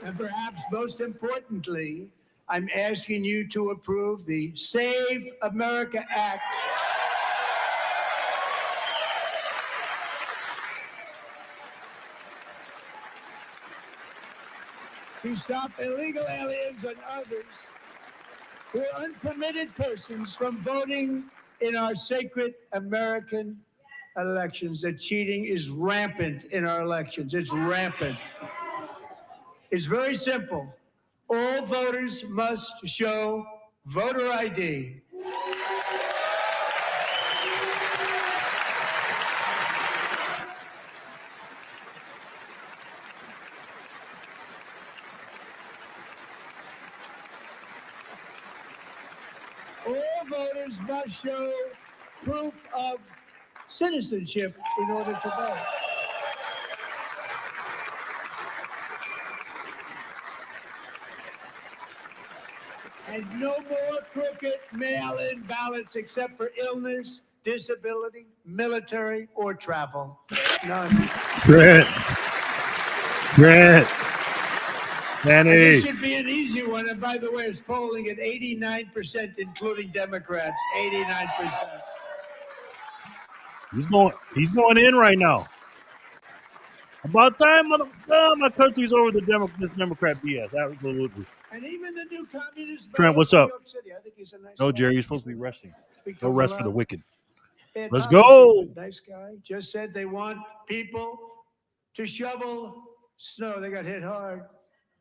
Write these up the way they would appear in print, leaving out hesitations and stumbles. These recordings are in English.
And perhaps most importantly, I'm asking you to approve the Save America Act. To stop illegal aliens and others who are unpermitted persons from voting in our sacred American elections. That cheating is rampant in our elections. It's rampant. It's very simple. All voters must show voter ID. All voters must show proof of citizenship in order to vote. And no more crooked mail-in ballots except for illness, disability, military, or travel. None. Grant. Manny. This should be an easy one. And by the way, it's polling at 89%, including Democrats. 89%. He's going in right now. About time my country's over this Democrat BS. Absolutely. And even the new communist Trent, what's up? City, I think he's a nice No, guy. Jerry, you're supposed to be resting. No rest for the wicked. Let's Thomas, go. Nice guy. Just said they want people to shovel snow. They got hit hard.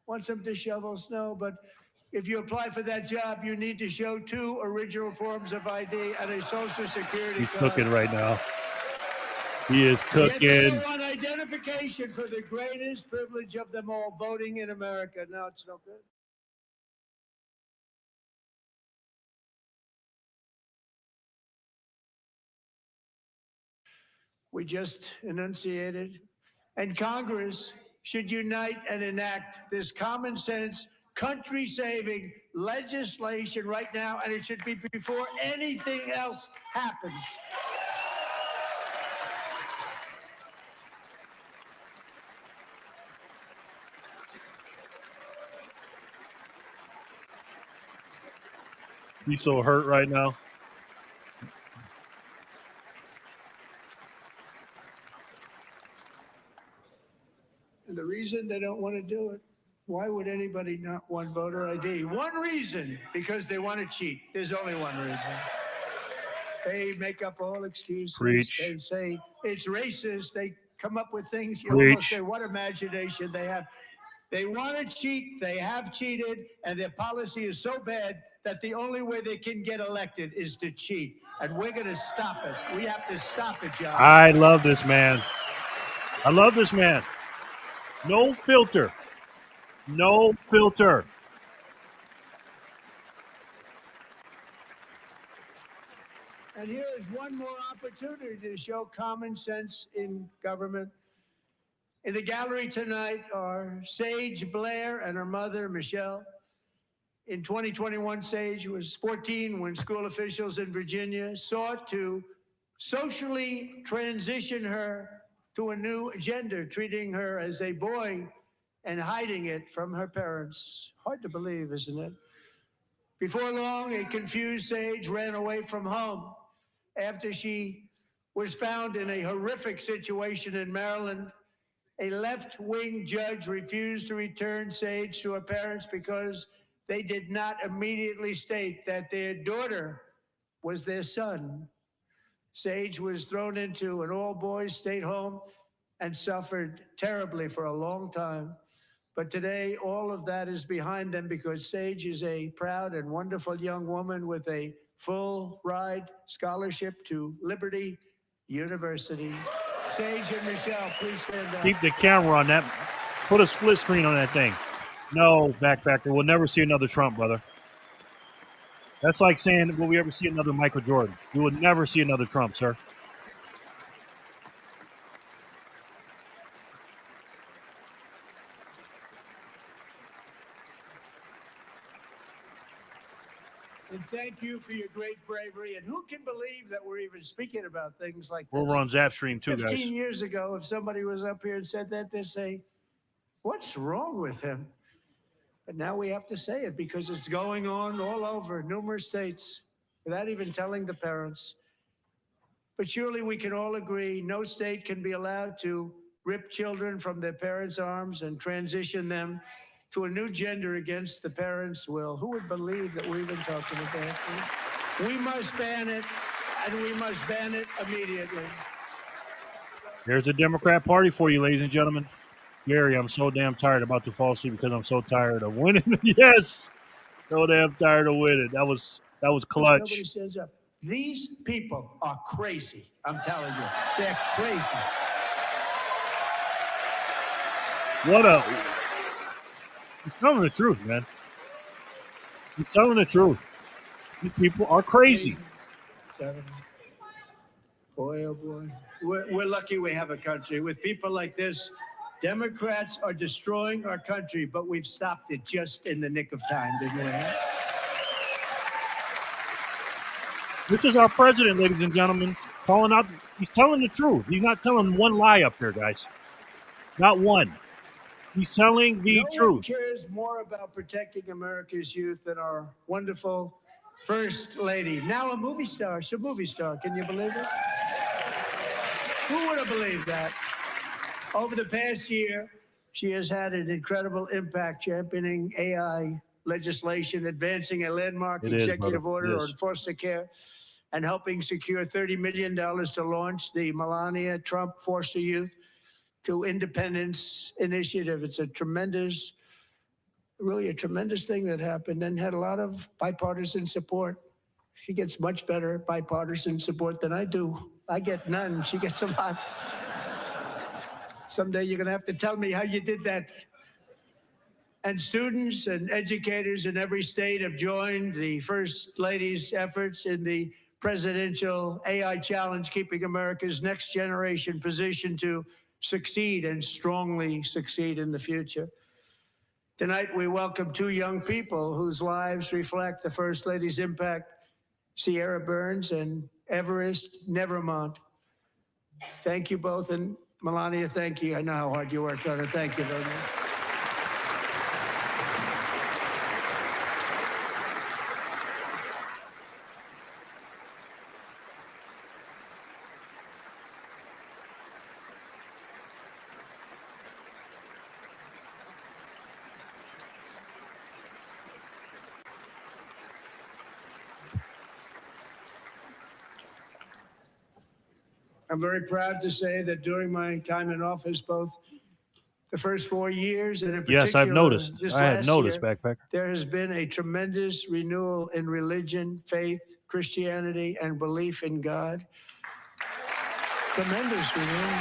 Wants them to shovel snow, but if you apply for that job, you need to show 2 original forms of ID and a Social Security He's card. cooking right now. He is cooking. Yet they want identification for the greatest privilege of them all, voting in America. No, it's no good. We just enunciated, and Congress should unite and enact this common sense, country-saving legislation right now, and it should be before anything else happens. He's so hurt right now. And the reason they don't want to do it, why would anybody not want voter ID? One reason, because they want to cheat. There's only one reason. They make up all excuses. Preach. They say it's racist. They come up with things. You Preach. almost say, what imagination they have. They want to cheat. They have cheated. And their policy is so bad that the only way they can get elected is to cheat. And we're going to stop it. We have to stop it, John. I love this man. I love this man. No filter. No filter. And here is one more opportunity to show common sense in government. In the gallery tonight are Sage Blair and her mother, Michelle. In 2021, Sage was 14 when school officials in Virginia sought to socially transition her to a new gender, treating her as a boy and hiding it from her parents. Hard to believe, isn't it? Before long, a confused Sage ran away from home after she was found in a horrific situation in Maryland. A left-wing judge refused to return Sage to her parents because they did not immediately state that their daughter was their son. Sage was thrown into an all-boys state home and suffered terribly for a long time. But today, all of that is behind them because Sage is a proud and wonderful young woman with a full ride scholarship to Liberty University. Sage and Michelle, please stand up. Keep the camera on that. Put a split screen on that thing. No, backpacker. We'll never see another Trump, brother. That's like saying, will we ever see another Michael Jordan? We will never see another Trump, sir. And thank you for your great bravery. And who can believe that we're even speaking about things like this? We're on Zapstream too, 15 guys. years ago, if somebody was up here and said that, they'd say, what's wrong with him? But now we have to say it because it's going on all over numerous states without even telling the parents. But surely we can all agree no state can be allowed to rip children from their parents' arms and transition them to a new gender against the parents' will. Who would believe that we've been talking about it? We must ban it, and we must ban it immediately. There's the Democrat Party for you, ladies and gentlemen. Gary, I'm so damn tired, about to fall asleep because I'm so tired of winning. Yes, so damn tired of winning. That was clutch. Nobody stands up. These people are crazy. I'm telling you, they're crazy. He's telling the truth, man. He's telling the truth. These people are crazy. Boy, oh boy. We're lucky we have a country. With people like this, Democrats are destroying our country, but we've stopped it just in the nick of time, didn't we? This is our president, ladies and gentlemen, calling out. He's telling the truth. He's not telling one lie up here, guys. Not one. He's telling the truth. No one cares more about protecting America's youth than our wonderful First Lady. Now a movie star. She's a movie star. Can you believe it? Who would have believed that? Over the past year, she has had an incredible impact championing AI legislation, advancing a landmark executive order on foster care, and helping secure $30 million to launch the Melania Trump Foster Youth to Independence Initiative. It's a tremendous, really a tremendous thing that happened and had a lot of bipartisan support. She gets much better bipartisan support than I do. I get none. She gets a lot. Someday you're going to have to tell me how you did that. And students and educators in every state have joined the First Lady's efforts in the presidential AI challenge, keeping America's next generation positioned to succeed and strongly succeed in the future. Tonight, we welcome two young people whose lives reflect the First Lady's impact, Sierra Burns and Everest Nevermont. Thank you both, and Melania, thank you. I know how hard you worked on it. Thank you very much. I'm very proud to say that during my time in office, both the first 4 years and in particular, Yes, I've noticed. this I had last noticed, year, Backpacker. there has been a tremendous renewal in religion, faith, Christianity, and belief in God. Tremendous renewal.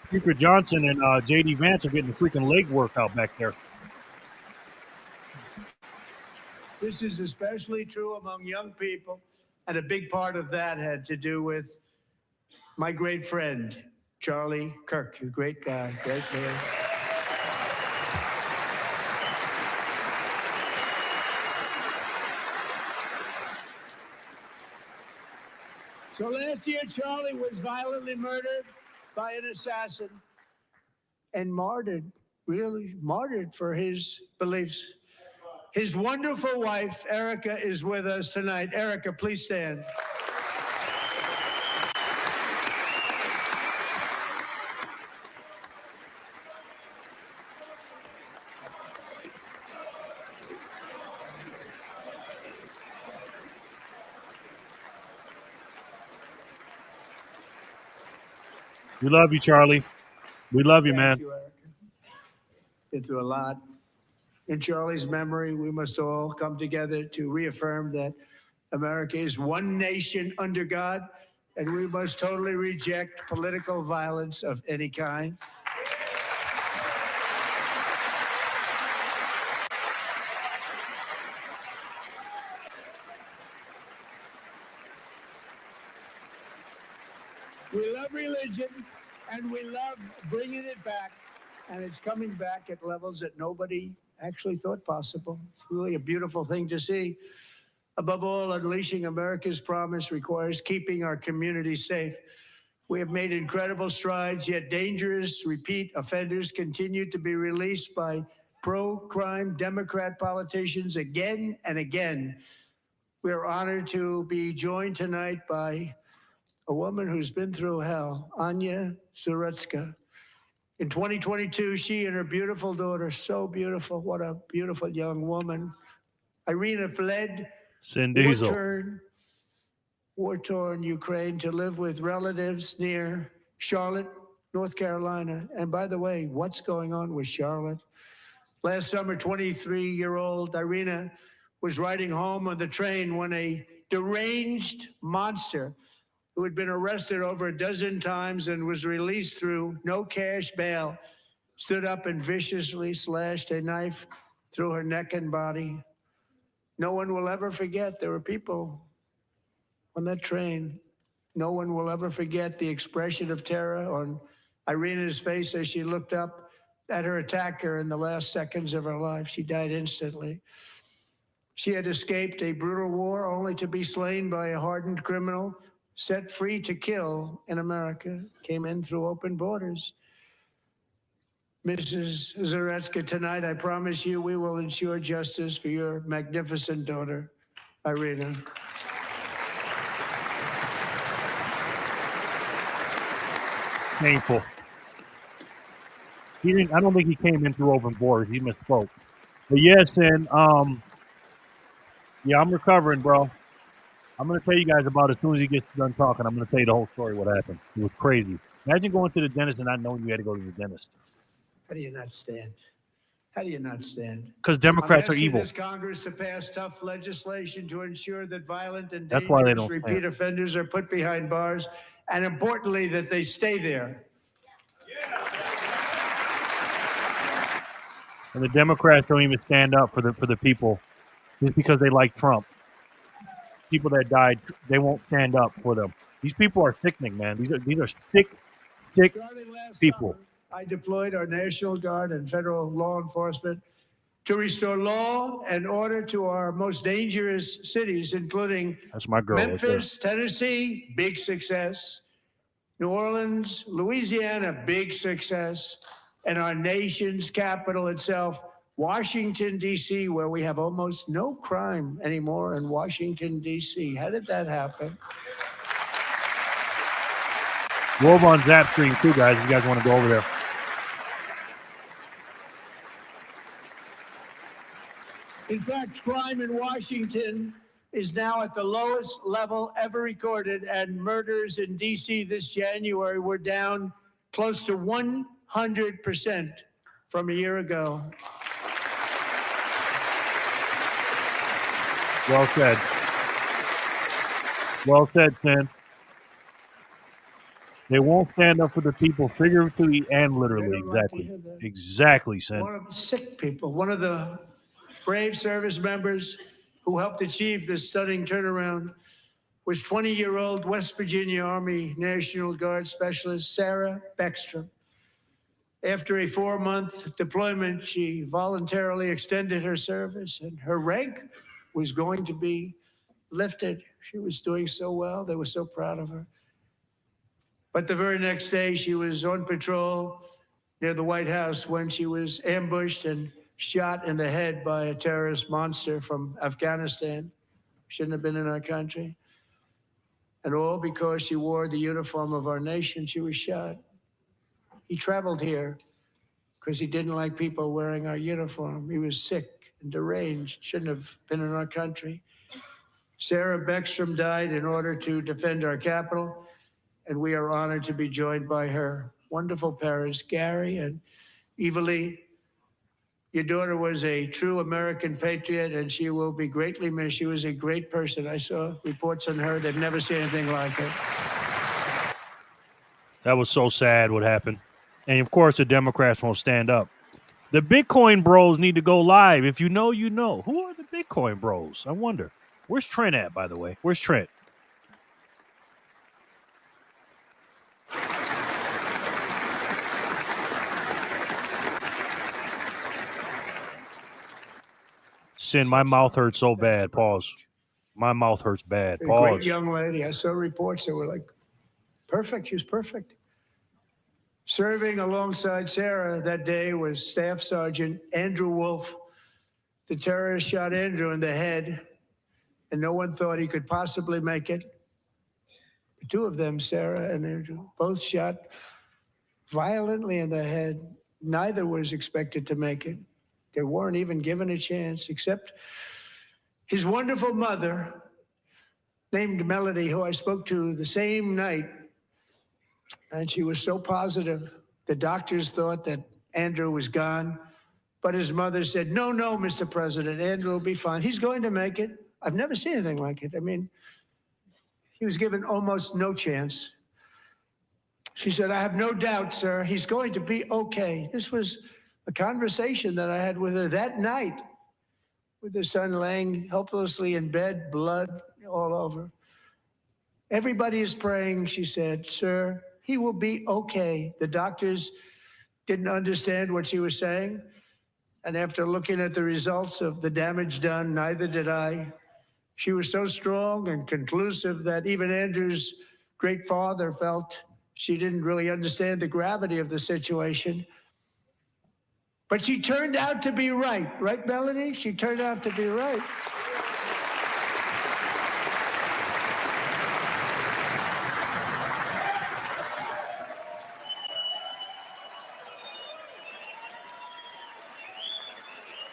Speaker Johnson and J.D. Vance are getting the freaking leg workout back there. This is especially true among young people, and a big part of that had to do with my great friend, Charlie Kirk, a great guy, great man. So last year, Charlie was violently murdered by an assassin and martyred, really martyred for his beliefs. His wonderful wife, Erica, is with us tonight. Erica, please stand. We love you, Charlie. We love you, man. Thank you, Erica. Been through a lot. In Charlie's memory, we must all come together to reaffirm that America is one nation under God, and we must totally reject political violence of any kind. We love religion, and we love bringing it back, and it's coming back at levels that nobody actually thought possible. It's really a beautiful thing to see. Above all, unleashing America's promise requires keeping our communities safe. We have made incredible strides, yet dangerous repeat offenders continue to be released by pro-crime Democrat politicians again and again. We are honored to be joined tonight by a woman who's been through hell, Anya Surutska. In 2022, she and her beautiful daughter, so beautiful, what a beautiful young woman, Irina fled war-torn Ukraine to live with relatives near Charlotte, North Carolina. And by the way, what's going on with Charlotte? Last summer, 23-year-old Irina was riding home on the train when a deranged monster who had been arrested over a dozen times and was released through no cash bail stood up and viciously slashed a knife through her neck and body. No one will ever forget. There were people on that train. No one will ever forget the expression of terror on Irina's face as she looked up at her attacker in the last seconds of her life. She died instantly. She had escaped a brutal war only to be slain by a hardened criminal set free to kill in America. Came in through open borders. Mrs. Zaretsky, tonight I promise you we will ensure justice for your magnificent daughter, Irina. Painful. I don't think he came in through open borders. He misspoke. But yes, and yeah, I'm recovering, bro. I'm gonna tell you guys about it as soon as he gets done talking. I'm gonna tell you the whole story. What happened? It was crazy. Imagine going to the dentist and not knowing you had to go to the dentist. How do you not stand? How do you not stand? Because Democrats are evil. This Congress to pass tough legislation to ensure that violent and That's why they dangerous don't repeat offenders are put behind bars, and importantly, that they stay there. And the Democrats don't even stand up for the people just because they like Trump. People that died, they won't stand up for them. These people are sickening, man. These are sick people. Summer, I deployed our National Guard and federal law enforcement to restore law and order to our most dangerous cities, including That's my girl, Memphis, Tennessee, big success. New Orleans, Louisiana, big success. And our nation's capital itself, Washington, D.C., where we have almost no crime anymore in Washington, D.C. How did that happen? We're over on Zap Stream too, guys. If you guys want to go over there. In fact, crime in Washington is now at the lowest level ever recorded, and murders in D.C. this January were down close to 100% from a year ago. Well said. Well said, Sam. They won't stand up for the people figuratively and literally. Exactly. Exactly, Sam. One of the sick people, one of the brave service members who helped achieve this stunning turnaround was 20-year-old West Virginia Army National Guard Specialist Sarah Beckstrom. After a 4-month deployment, she voluntarily extended her service, and her rank was going to be lifted. She was doing so well. They were so proud of her. But the very next day, she was on patrol near the White House when she was ambushed and shot in the head by a terrorist monster from Afghanistan. Shouldn't have been in our country. And all because she wore the uniform of our nation, she was shot. He traveled here because he didn't like people wearing our uniform. He was sick and deranged, shouldn't have been in our country. Sarah Beckstrom died in order to defend our capital, and we are honored to be joined by her wonderful parents, Gary and Eva Lee. Your daughter was a true American patriot, and she will be greatly missed. She was a great person. I saw reports on her that never see anything like it. That was so sad what happened. And, of course, the Democrats won't stand up. The Bitcoin bros need to go live. If you know, you know. Who are the Bitcoin bros? I wonder. Where's Trent at, by the way? Where's Trent? Sin, my mouth hurts so bad. Pause. My mouth hurts bad. A Pause. great young lady. I saw reports that were like Perfect. She was perfect. Serving alongside Sarah that day was Staff Sergeant Andrew Wolf. The terrorist shot Andrew in the head, and no one thought he could possibly make it. The two of them, Sarah and Andrew, both shot violently in the head. Neither was expected to make it. They weren't even given a chance, except his wonderful mother, named Melody, who I spoke to the same night. And she was so positive. The doctors thought that Andrew was gone, but his mother said, no, Mr. President, Andrew will be fine. He's going to make it. I've never seen anything like it. I mean, he was given almost no chance. She said, I have no doubt, sir, he's going to be okay. This was a conversation that I had with her that night, with her son laying helplessly in bed, blood all over. Everybody is praying, she said, sir, he will be okay. The doctors didn't understand what she was saying. And after looking at the results of the damage done, neither did I. She was so strong and conclusive that even Andrew's great father felt she didn't really understand the gravity of the situation. But she turned out to be right. Right, Melanie? She turned out to be right.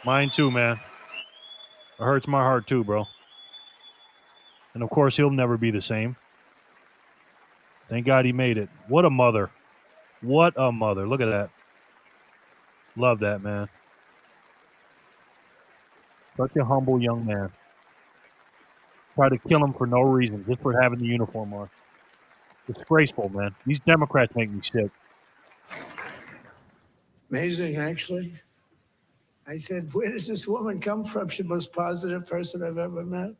Mine too, man. It hurts my heart too, bro. And of course, he'll never be the same. Thank God he made it. What a mother. What a mother. Look at that. Love that, man. Such a humble young man. Try to kill him for no reason, just for having the uniform on. Disgraceful, man. These Democrats make me sick. Amazing, actually. I said, where does this woman come from? She's the most positive person I've ever met.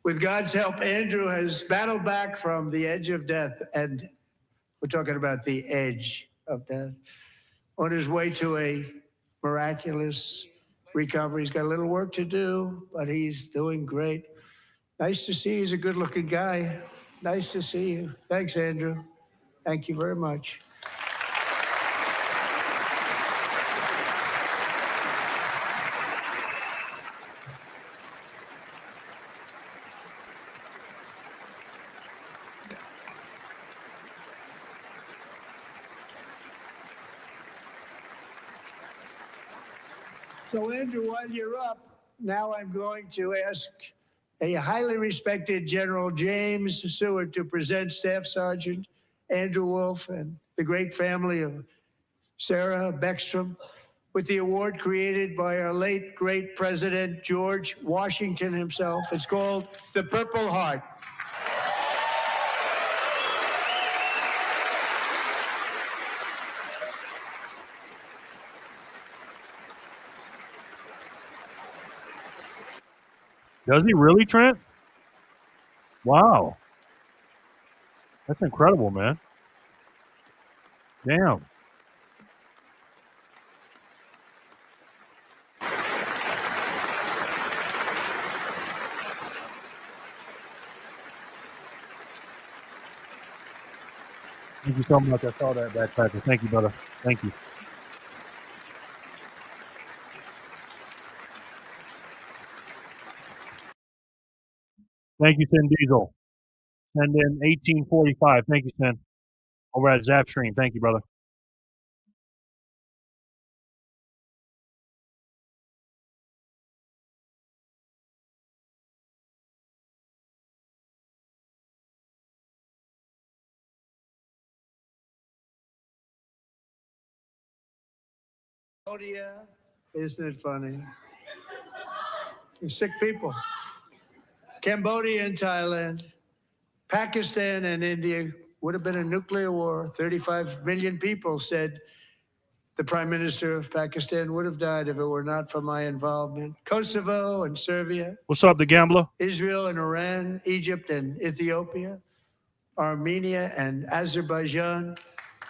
With God's help, Andrew has battled back from the edge of death, and we're talking about the edge of death, on his way to a miraculous recovery. He's got a little work to do, but he's doing great. Nice to see you. He's a good-looking guy. Nice to see you. Thanks, Andrew. Thank you very much. So, Andrew, while you're up, now I'm going to ask a highly respected General James Seward to present Staff Sergeant Andrew Wolf and the great family of Sarah Beckstrom with the award created by our late, great President George Washington himself. It's called the Purple Heart. Does he really, Trent? Wow. That's incredible, man. Damn. Thank you so much. I saw that backpacker. Thank you, brother. Thank you. Thank you, Sin Diesel. And then 1845. Thank you, Sin. Over at Zapstream. Thank you, brother. Cambodia, isn't it funny? You're sick people. Cambodia and Thailand, Pakistan and India would have been a nuclear war. 35 million people said the Prime Minister of Pakistan would have died if it were not for my involvement. Kosovo and Serbia. What's up, the gambler? Israel and Iran, Egypt and Ethiopia, Armenia and Azerbaijan,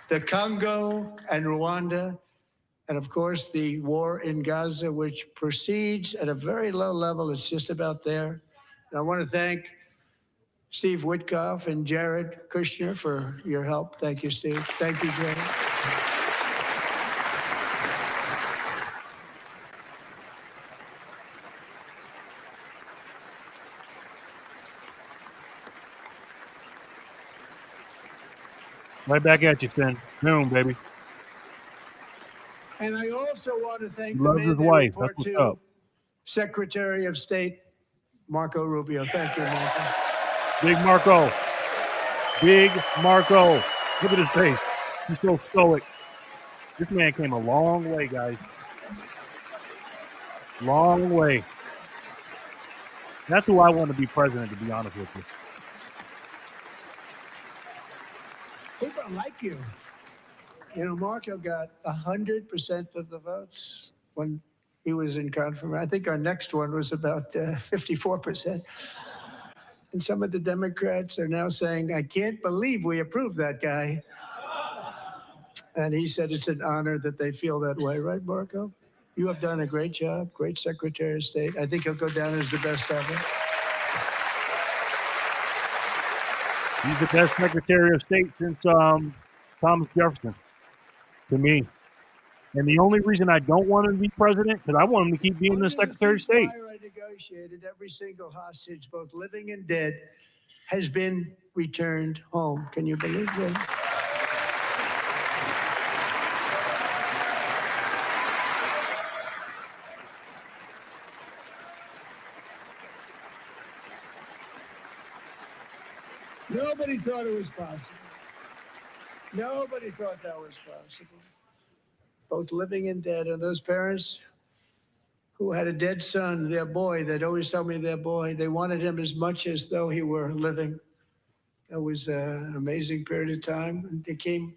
the Congo and Rwanda, and of course the war in Gaza, which proceeds at a very low level. It's just about there. And I want to thank Steve Witkoff and Jared Kushner for your help. Thank you, Steve. Thank you, Jared. Right back at you, Finn. Boom, baby. And I also want to thank He the loves man his they wife. report That's what's to, up. Secretary of State Marco Rubio. Thank you, Marco. Big Marco. Big Marco. Look at his face. He's so stoic. This man came a long way, guys. Long way. That's who I want to be president, to be honest with you. People like you. You know, Marco got 100% of the votes when he was in confirmation. I think our next one was about 54%. And some of the Democrats are now saying, I can't believe we approved that guy. And he said it's an honor that they feel that way, right, Marco? You have done a great job, great Secretary of State. I think he'll go down as the best ever. He's the best Secretary of State since Thomas Jefferson, to me. And the only reason I don't want him to be president, because I want him to keep being the Secretary of State. I negotiated, every single hostage, both living and dead, has been returned home. Can you believe that? Nobody thought it was possible. Nobody thought that was possible. Both living and dead. And those parents who had a dead son, their boy, they'd always tell me their boy, they wanted him as much as though he were living. That was an amazing period of time. And they came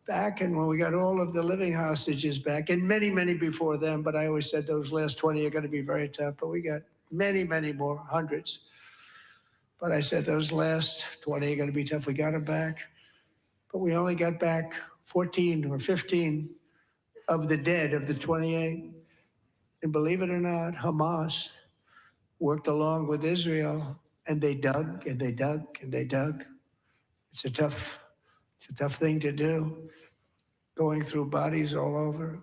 back, and when we got all of the living hostages back, and many, many before them, but I always said those last 20 are going to be very tough, but we got many, many more, hundreds. But I said those last 20 are going to be tough. We got them back, but we only got back 14 or 15 of the dead of the 28. And believe it or not, Hamas worked along with Israel, and they dug and they dug and they dug. It's a tough thing to do, going through bodies all over,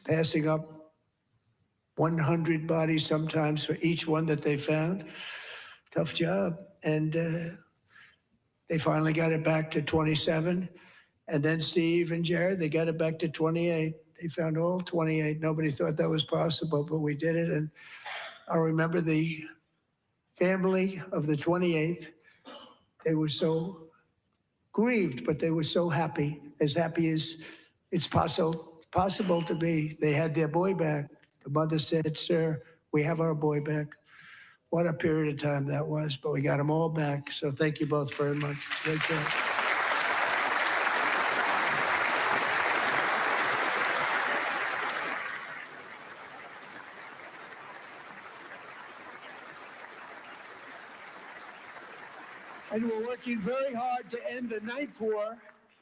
passing up 100 bodies sometimes for each one that they found. Tough job. And they finally got it back to 27. And then Steve and Jared, they got it back to 28. They found all 28. Nobody thought that was possible, but we did it. And I remember the family of the 28th. They were so grieved, but they were so happy as it's possible to be. They had their boy back. The mother said, sir, we have our boy back. What a period of time that was, but we got them all back. So thank you both very much. Great job. And we're working very hard to end the ninth war,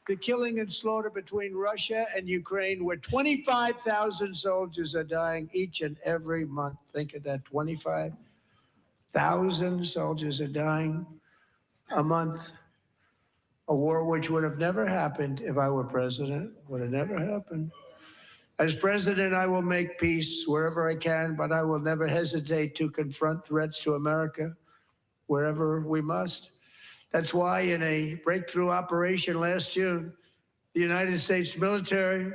the killing and slaughter between Russia and Ukraine, where 25,000 soldiers are dying each and every month. Think of that, 25,000 soldiers are dying a month. A war which would have never happened if I were president, would have never happened. As president, I will make peace wherever I can, but I will never hesitate to confront threats to America wherever we must. That's why in a breakthrough operation last June, the United States military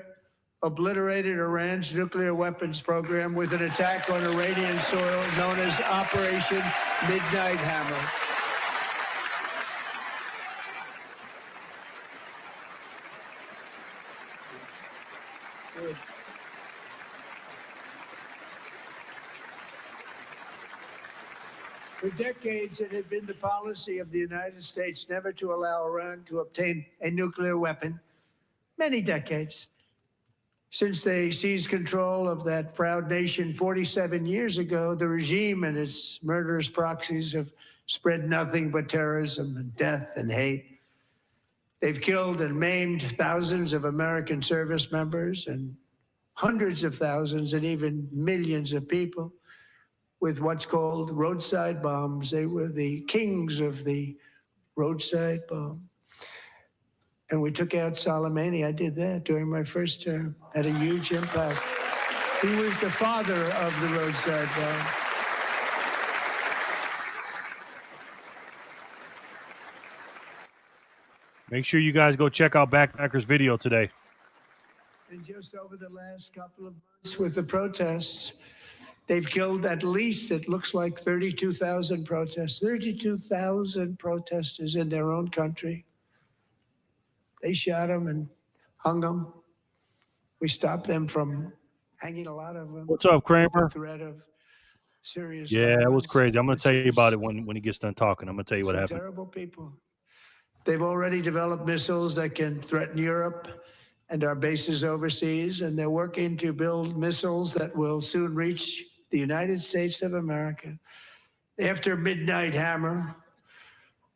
obliterated Iran's nuclear weapons program with an attack on Iranian soil known as Operation Midnight Hammer. Good. For decades, it had been the policy of the United States never to allow Iran to obtain a nuclear weapon. Many decades. Since they seized control of that proud nation 47 years ago, the regime and its murderous proxies have spread nothing but terrorism and death and hate. They've killed and maimed thousands of American service members and hundreds of thousands and even millions of people with what's called roadside bombs. They were the kings of the roadside bomb. And we took out Soleimani. I did that during my first term. Had a huge impact. He was the father of the roadside bomb. Make sure you guys go check out Backpacker's video today. And just over the last couple of months with the protests, they've killed at least, it looks like 32,000 protests, 32,000 protesters in their own country. They shot them and hung them. We stopped them from hanging a lot of them. What's up, Kramer? The threat of serious Yeah, that was violence. crazy. I'm going to tell you about it when he gets done talking. I'm going to tell you what Some happened. terrible people. They've already developed missiles that can threaten Europe and our bases overseas, and they're working to build missiles that will soon reach the United States of America. After Midnight Hammer,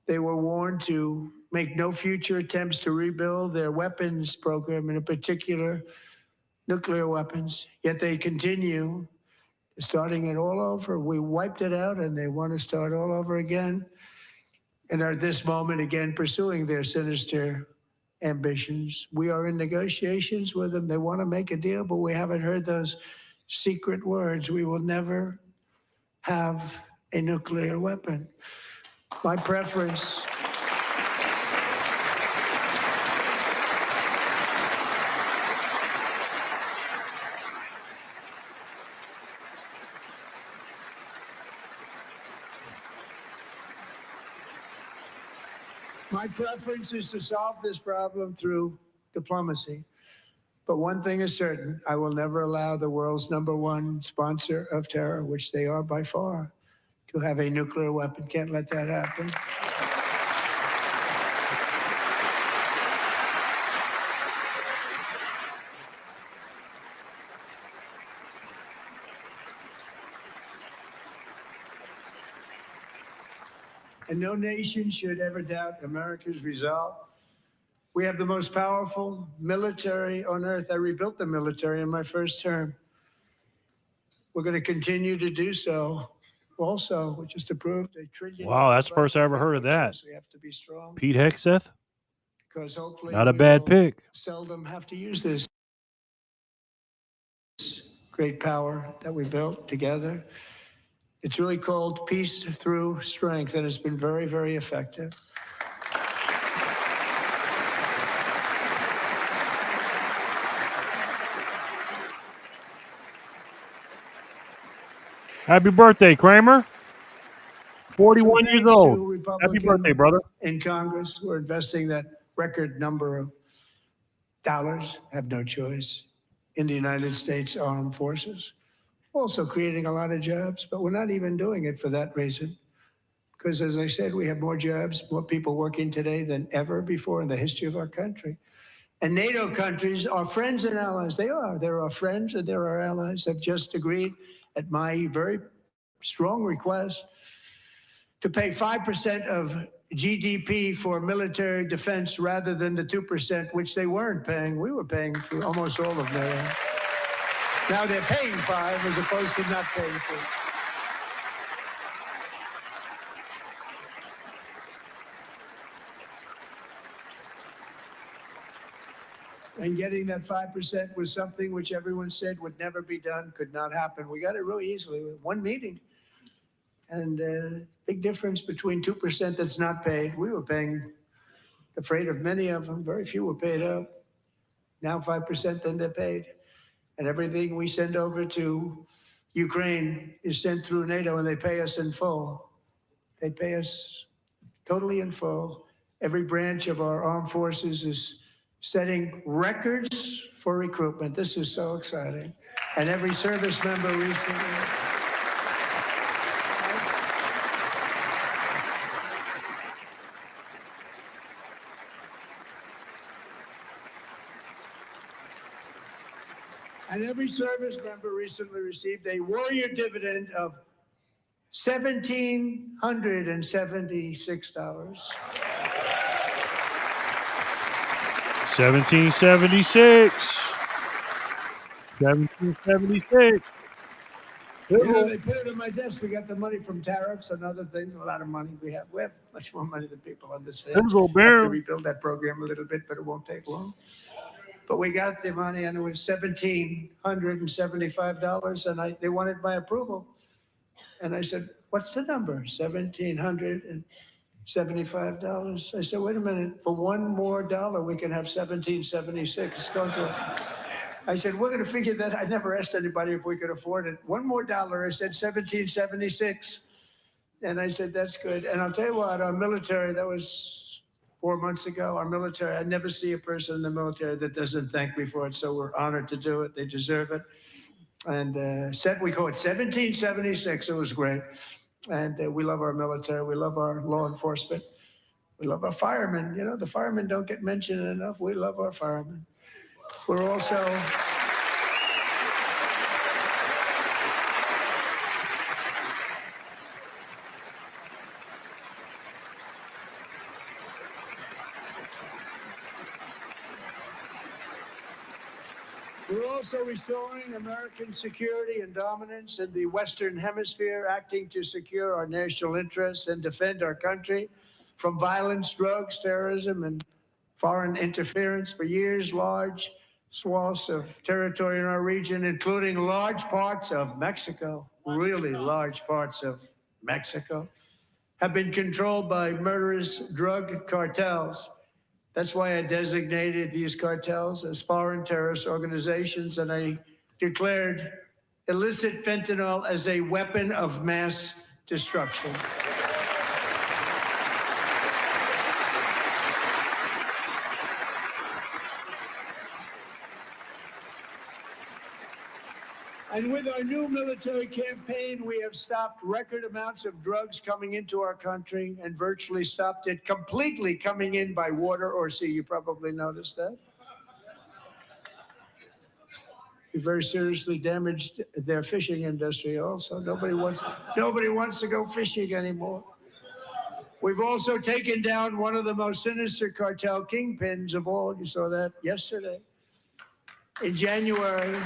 they were warned to make no future attempts to rebuild their weapons program, and in particular, nuclear weapons. Yet they continue, starting it all over. We wiped it out, and they want to start all over again, and are at this moment again pursuing their sinister ambitions. We are in negotiations with them. They want to make a deal, but we haven't heard those secret words. We will never have a nuclear weapon. My preference is to solve this problem through diplomacy. But one thing is certain, I will never allow the world's #1 sponsor of terror, which they are by far, to have a nuclear weapon. Can't let that happen. And no nation should ever doubt America's resolve. We have the most powerful military on earth. I rebuilt the military in my first term. We're going to continue to do so. Also, we just approved $1 trillion. Wow, that's the first I ever heard of that. We have to be strong. Pete Hegseth? Because hopefully not a bad pick. Seldom have to use this great power that we built together. It's really called peace through strength, and it's been very, very effective. Happy birthday, Kramer. 41 years old. Happy birthday, brother. In Congress, we're investing that record number of dollars, have no choice, in the United States Armed Forces. Also creating a lot of jobs, but we're not even doing it for that reason. Because as I said, we have more jobs, more people working today than ever before in the history of our country. And NATO countries are friends and allies. They are. They're our friends and they're our allies. Have just agreed at my very strong request to pay 5% of GDP for military defense rather than the 2%, which they weren't paying. We were paying for almost all of NATO. Now they're paying 5 as opposed to not paying 2. And getting that 5% was something which everyone said would never be done, could not happen. We got it really easily with one meeting. And big difference between 2% that's not paid. We were paying the freight of many of them. Very few were paid up. Now 5%, then they're paid. And everything we send over to Ukraine is sent through NATO, and they pay us in full. They pay us totally in full. Every branch of our armed forces is setting records for recruitment. This is so exciting. And every service member recently. And every service member recently received a warrior dividend of $1,776. 1776. 1776. You know, they put it on my desk. We got the money from tariffs and other things. A lot of money we have. We have much more money than people understand. We have to rebuild that program a little bit, but it won't take long. But we got the money, and it was $1,775, and they wanted my approval. And I said, "What's the number?" $1,775. I said, "Wait a minute. For $1 more, we can have $1,776. It's going to." I said, "We're going to figure that." I never asked anybody if we could afford it. $1 more. I said $1,776. And I said, "That's good." And I'll tell you what, our military, that was 4 months ago, our military, I never see a person in the military that doesn't thank me for it. So we're honored to do it. They deserve it. And we call it 1776. It was great. And we love our military. We love our law enforcement. We love our firemen. You know, the firemen don't get mentioned enough. We love our firemen. We're also restoring American security and dominance in the Western Hemisphere, acting to secure our national interests and defend our country from violence, drugs, terrorism, and foreign interference. For years, large swaths of territory in our region, including large parts of Mexico, really large parts of Mexico, have been controlled by murderous drug cartels. That's why I designated these cartels as foreign terrorist organizations, and I declared illicit fentanyl as a weapon of mass destruction. And with our new military campaign, we have stopped record amounts of drugs coming into our country and virtually stopped it completely coming in by water or sea. You probably noticed that. We very seriously damaged their fishing industry also. Nobody wants to go fishing anymore. We've also taken down one of the most sinister cartel kingpins of all. You saw that yesterday. In January,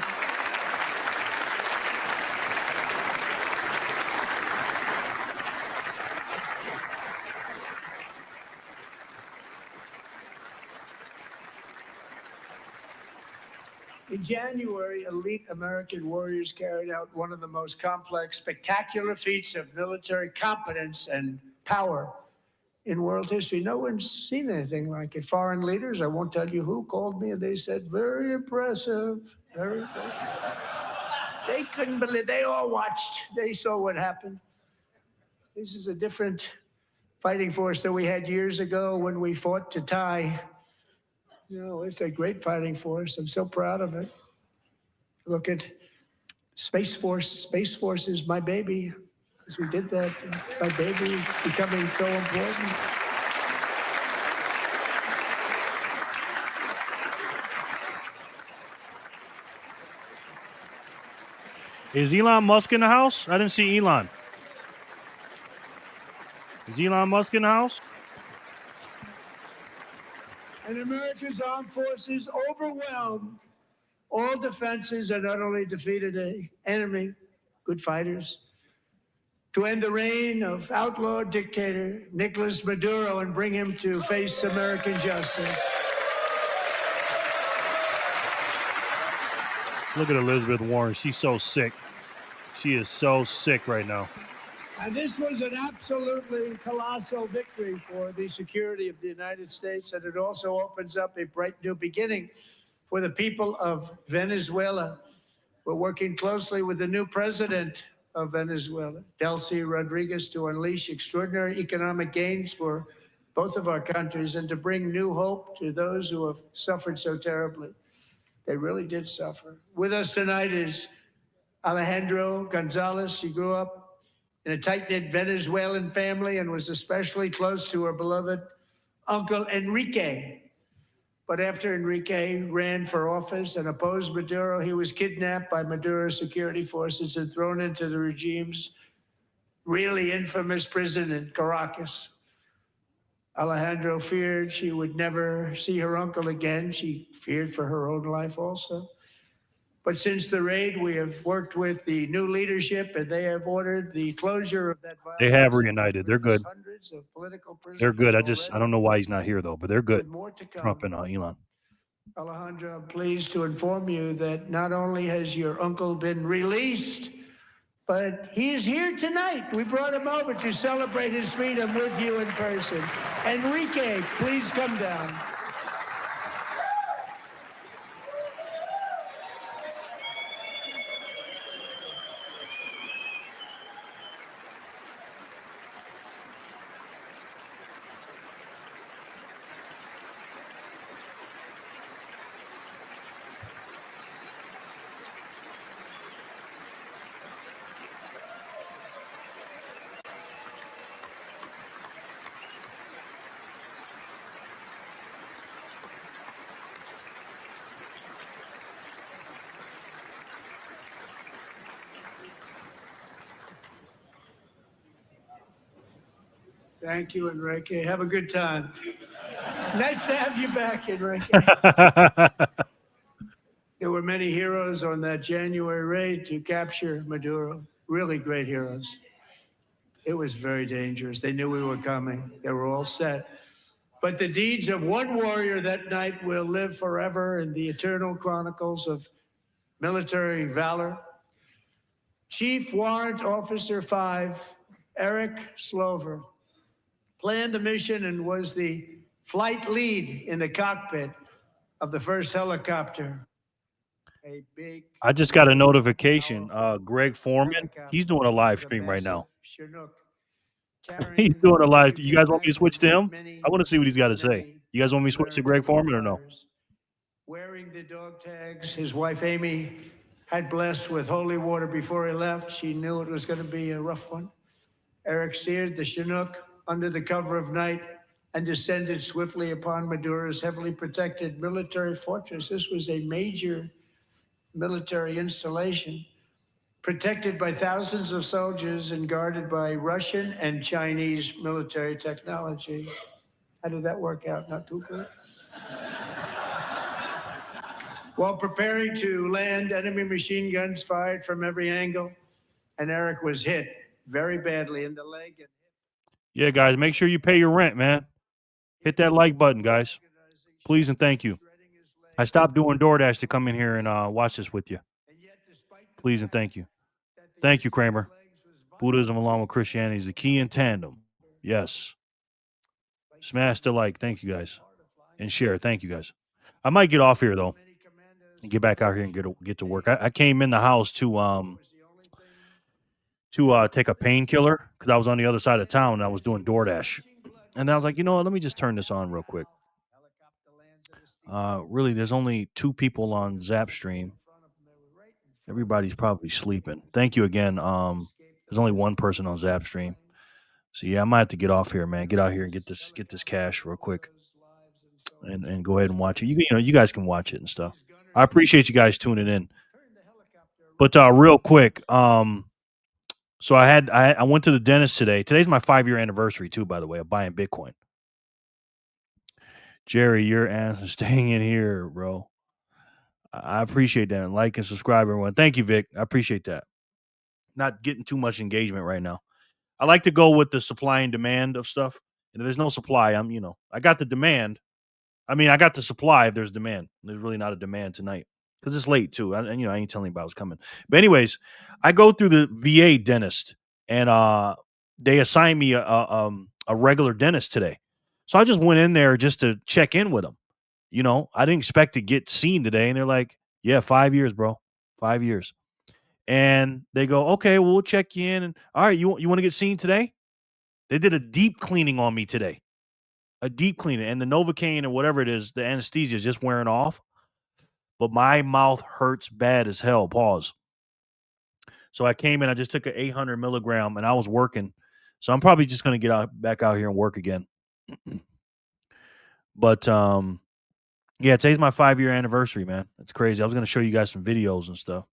elite American warriors carried out one of the most complex, spectacular feats of military competence and power in world history. No one's seen anything like it. Foreign leaders, I won't tell you who, called me and they said, "Very impressive, very impressive." They couldn't believe, they all watched. They saw what happened. This is a different fighting force than we had years ago when we fought to tie. You know, it's a great fighting force. I'm so proud of it. Look at Space Force. Space Force is my baby. As we did that, my baby is becoming so important. Is Elon Musk in the house? I didn't see Elon. Is Elon Musk in the house? And America's armed forces overwhelmed all defenses and utterly defeated an enemy, good fighters, to end the reign of outlaw dictator Nicolas Maduro and bring him to face American justice. Look at Elizabeth Warren. She's so sick. She is so sick right now. And this was an absolutely colossal victory for the security of the United States, and it also opens up a bright new beginning for the people of Venezuela. We're working closely with the new president of Venezuela, Delcy Rodriguez, to unleash extraordinary economic gains for both of our countries and to bring new hope to those who have suffered so terribly. They really did suffer. With us tonight is Alejandro Gonzalez. She grew up in a tight-knit Venezuelan family and was especially close to her beloved uncle Enrique. But after Enrique ran for office and opposed Maduro, he was kidnapped by Maduro's security forces and thrown into the regime's really infamous prison in Caracas. Alejandro feared she would never see her uncle again. She feared for her own life also. But since the raid, we have worked with the new leadership, and they have ordered the closure of that violence. They have reunited. They're good. Hundreds of political prisoners. They're good. I don't know why he's not here though, but they're good. With more to come. Trump and Elon. Alejandro, I'm pleased to inform you that not only has your uncle been released, but he is here tonight. We brought him over to celebrate his freedom with you in person. Enrique, please come down. Thank you, Enrique. Have a good time. Nice to have you back, Enrique. There were many heroes on that January raid to capture Maduro. Really great heroes. It was very dangerous. They knew we were coming. They were all set. But the deeds of one warrior that night will live forever in the eternal chronicles of military valor. Chief Warrant Officer 5, Eric Slover, planned the mission and was the flight lead in the cockpit of the first helicopter. I just got a notification. Greg Foreman, he's doing a live stream right now. He's doing a live. You guys want me to switch to him? I want to see what he's got to say. You guys want me to switch to Greg Foreman or no? Wearing the dog tags, his wife Amy had blessed with holy water before he left. She knew it was going to be a rough one. Eric steered the Chinook under the cover of night and descended swiftly upon Maduro's heavily protected military fortress. This was a major military installation, protected by thousands of soldiers and guarded by Russian and Chinese military technology. How did that work out? Not too good. While preparing to land, enemy machine guns fired from every angle, and Eric was hit very badly in the leg. And yeah, guys, make sure you pay your rent, man. Hit that like button, guys. Please and thank you. I stopped doing DoorDash to come in here and watch this with you. Please and thank you. Thank you, Kramer. Buddhism along with Christianity is the key in tandem. Yes. Smash the like. Thank you, guys. And share. Thank you, guys. I might get off here, though, and get back out here and get to work. I came in the house to take a painkiller because I was on the other side of town and I was doing DoorDash. And I was like, you know what? Let me just turn this on real quick. Really, there's only 2 people on Zapstream. Everybody's probably sleeping. Thank you again. There's only 1 person on Zapstream. So yeah, I might have to get off here, man. Get out here and get this cash real quick, and go ahead and watch it. You guys can watch it and stuff. I appreciate you guys tuning in. But real quick, so I went to the dentist today. Today's my 5-year anniversary too, by the way, of buying Bitcoin. Jerry, your ass is staying in here, bro. I appreciate that. Like and subscribe, everyone. Thank you, Vic. I appreciate that. Not getting too much engagement right now. I like to go with the supply and demand of stuff. And if there's no supply, I got the demand. I mean, I got the supply if there's demand. There's really not a demand tonight because it's late too. I ain't telling anybody I was coming. But anyways, I go through the VA dentist and they assigned me a regular dentist today. So I just went in there just to check in with them. I didn't expect to get seen today. And they're like, yeah, 5 years, bro. 5 years. And they go, okay, well, we'll check you in. And all right, you want to get seen today? They did a deep cleaning on me today. A deep cleaning. And the Novocaine or whatever it is, the anesthesia is just wearing off. But my mouth hurts bad as hell. Pause. So I came in, I just took an 800 milligram and I was working. So I'm probably just going to get back out here and work again. But yeah, today's my 5-year anniversary, man. It's crazy. I was going to show you guys some videos and stuff.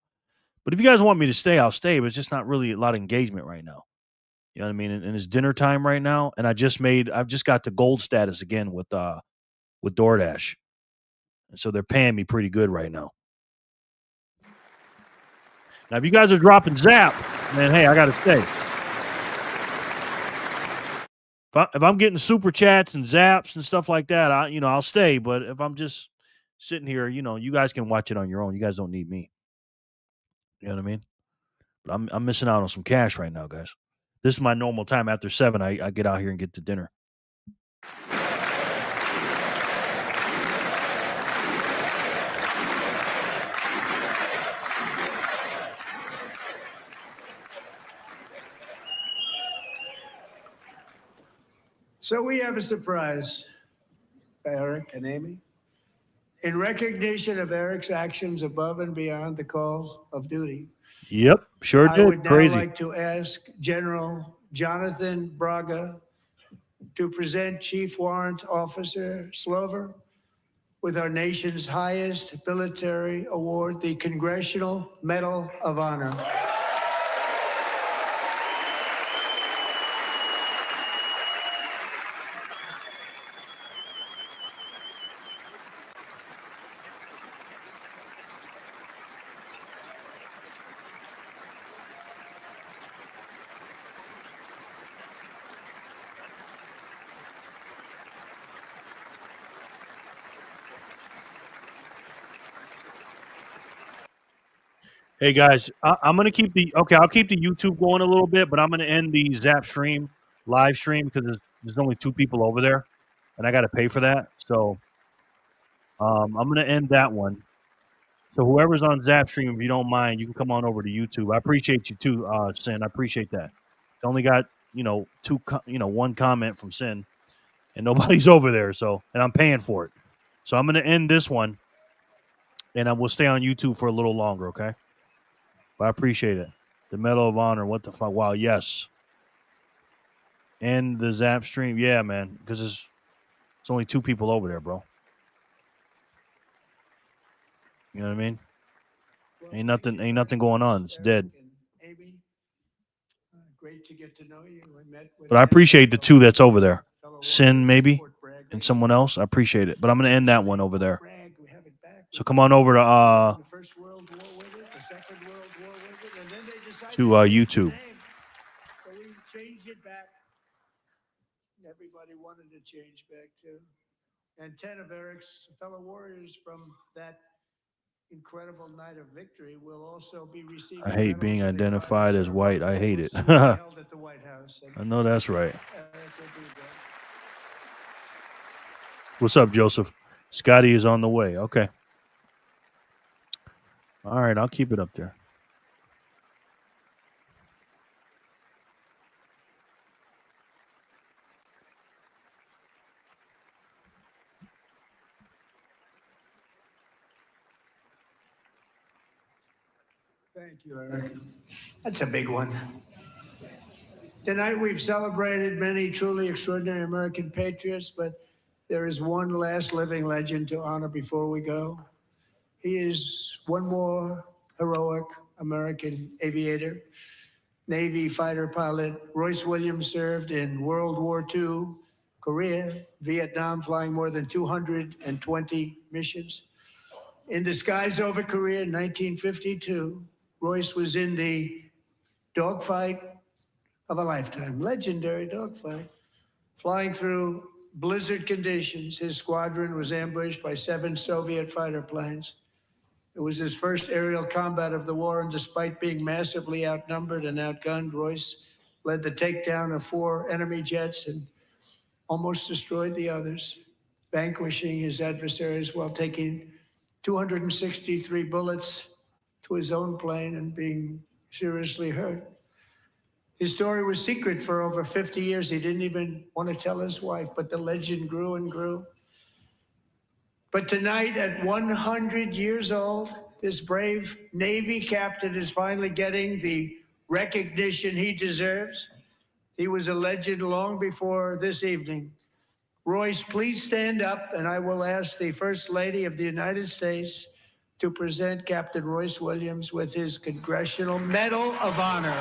But if you guys want me to stay, I'll stay. But it's just not really a lot of engagement right now. You know what I mean? And it's dinner time right now. And I've just got the gold status again with DoorDash. And so they're paying me pretty good right now. Now, if you guys are dropping Zap, man, hey, I got to stay. If I'm getting super chats and zaps and stuff like that, I'll stay. But if I'm just sitting here, you guys can watch it on your own. You guys don't need me. You know what I mean? But I'm missing out on some cash right now, guys. This is my normal time. After 7, I get out here and get to dinner. So we have a surprise, Eric and Amy. In recognition of Eric's actions above and beyond the call of duty, Yep, sure I did. would now Crazy. like to ask General Jonathan Braga to present Chief Warrant Officer Slover with our nation's highest military award, the Congressional Medal of Honor. Hey guys, I'm gonna keep I'll keep the YouTube going a little bit, but I'm gonna end the Zap stream live stream because there's only 2 people over there, and I got to pay for that. So I'm gonna end that one. So whoever's on Zap stream, if you don't mind, you can come on over to YouTube. I appreciate you too, Sin. I appreciate that. I only got 1 comment from Sin, and nobody's over there. So and I'm paying for it. So I'm gonna end this one, and I will stay on YouTube for a little longer. Okay. But I appreciate it. The Medal of Honor. What the fuck? Wow. Yes. And the Zap stream. Yeah, man. Because it's only 2 people over there, bro. You know what I mean? Ain't nothing going on. It's dead. Amy, great to get to know you. But I appreciate the 2 that's over there. Sin, maybe, and someone else. I appreciate it. But I'm going to end that one over there. So come on over to YouTube. So we changed it back. Everybody wanted to change back too. And 10 of Eric's fellow warriors from that incredible night of victory will also be receiving. I hate being medals. identified as white. I hate it. Held at the White House. I know that's right. Eric will be there. What's up, Joseph? Scotty is on the way. Okay. All right, I'll keep it up there. Thank you, Eric. That's a big one. Tonight we've celebrated many truly extraordinary American patriots, but there is one last living legend to honor before we go. He is one more heroic American aviator, Navy fighter pilot. Royce Williams served in World War II, Korea, Vietnam, flying more than 220 missions. In the skies over Korea in 1952, Royce was in the dogfight of a lifetime, legendary dogfight. Flying through blizzard conditions, his squadron was ambushed by 7 Soviet fighter planes. It was his first aerial combat of the war, and despite being massively outnumbered and outgunned, Royce led the takedown of 4 enemy jets and almost destroyed the others, vanquishing his adversaries while taking 263 bullets to his own plane and being seriously hurt. His story was secret for over 50 years. He didn't even want to tell his wife, but the legend grew and grew. But tonight, at 100 years old, this brave Navy captain is finally getting the recognition he deserves. He was a legend long before this evening. Royce, please stand up, and I will ask the First Lady of the United States to present Captain Royce Williams with his Congressional Medal of Honor.